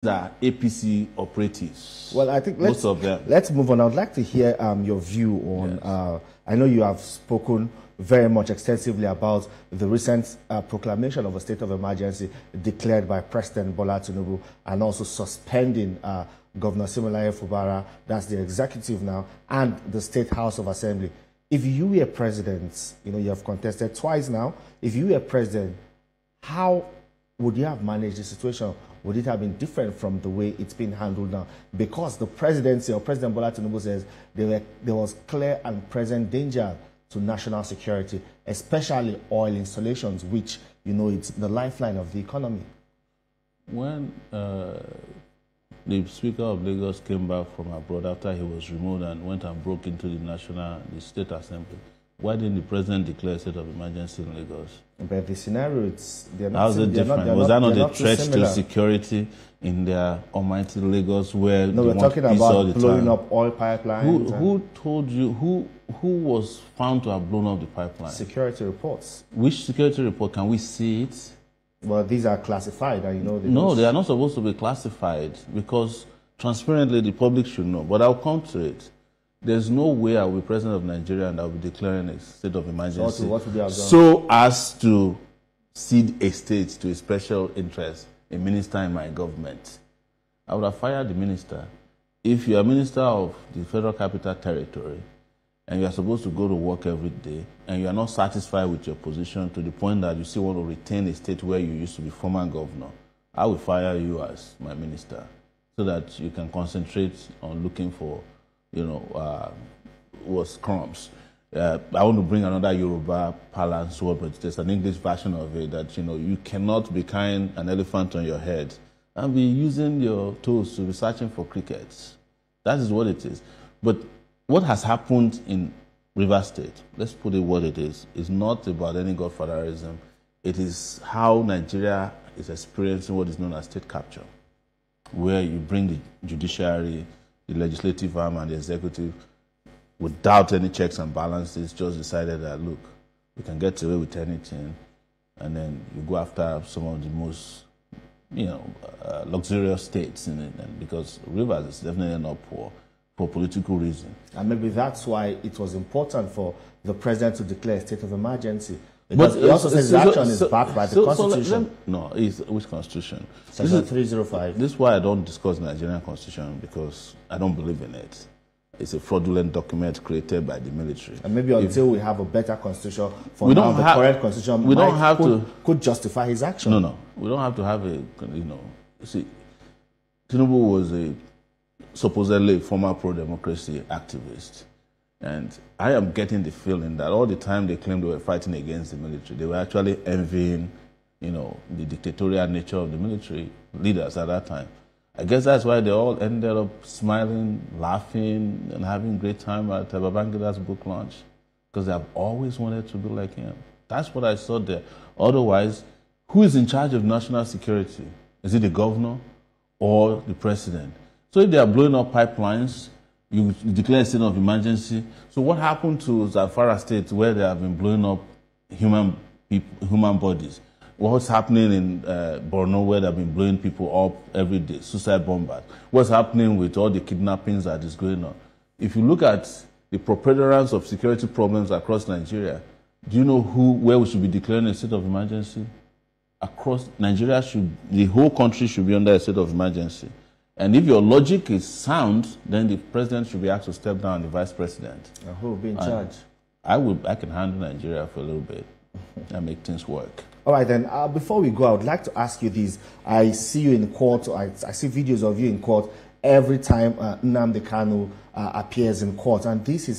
are APC operatives. Well, I think most of them. Let's move on. I would like to hear your view on. Yes. I know you have spoken very much extensively about the recent proclamation of a state of emergency declared by President Bola Tinubu, and also suspending Governor Siminalayi Fubara, that's the executive now, and the State House of Assembly. If you were president, you know, you have contested twice now. If you were president, how would you have managed the situation? Would it have been different from the way it's been handled now? Because the presidency, or President Bola Tinubu, says there was clear and present danger to national security, especially oil installations, which, you know, it's the lifeline of the economy. When the Speaker of Lagos came back from abroad after he was removed and went and broke into the State Assembly, why didn't the President declare a state of emergency in Lagos? But the scenario, how's it different? Was that not a threat to security in their almighty Lagos, where no, we're talking about blowing up oil pipelines? Who told you? Who was found to have blown up the pipeline? Security reports. Which security report? Can we see it? Well, these are classified, and you know. No, they are not supposed to be classified, because transparently the public should know. But I'll come to it. There's no way I will be president of Nigeria and I'll be declaring a state of emergency so as to cede a state to a special interest, a minister in my government. I would have fired the minister. If you're a minister of the Federal Capital Territory and you're supposed to go to work every day and you're not satisfied with your position to the point that you still want to retain a state where you used to be former governor, I will fire you as my minister so that you can concentrate on looking for, you know, was crumbs. I want to bring another Yoruba parlance word, but there's an English version of it that, you know, you cannot be carrying an elephant on your head and be using your toes to be searching for crickets. That is what it is. But what has happened in Rivers State, let's put it what it is not about any godfatherism. It is how Nigeria is experiencing what is known as state capture, where you bring the judiciary, the legislative arm and the executive, without any checks and balances, just decided that, look, we can get away with anything, and then you go after some of the most, you know, luxurious states in it, and because Rivers is definitely not poor for political reasons. And maybe that's why it was important for the president to declare a state of emergency. But he also says his action is backed by the Constitution. Which Constitution? Section 305. This is why I don't discuss the Nigerian Constitution, because I don't believe in it. It's a fraudulent document created by the military. And maybe until we have a better Constitution, for now the current Constitution could justify his action. No, we don't have to have a, you know, see, Tinubu was a supposedly former pro-democracy activist. And I am getting the feeling that all the time they claimed they were fighting against the military, they were actually envying, you know, the dictatorial nature of the military leaders at that time. I guess that's why they all ended up smiling, laughing, and having a great time at Babangida's book launch, because they have always wanted to be like him. That's what I saw there. Otherwise, who is in charge of national security? Is it the governor or the president? So if they are blowing up pipelines, you declare a state of emergency. So what happened to Zamfara State, where they have been blowing up human bodies? What's happening in Borno, where they've been blowing people up every day, suicide bombers? What's happening with all the kidnappings that is going on? If you look at the preponderance of security problems across Nigeria, do you know where we should be declaring a state of emergency? Across Nigeria, the whole country should be under a state of emergency. And if your logic is sound, then the president should be asked to step down, the vice president. And who will be in charge? I can handle Nigeria for a little bit and make things work. All right, then, before we go, I would like to ask you this. I see you in court, I see videos of you in court every time Nnamdi Kanu appears in court, and this is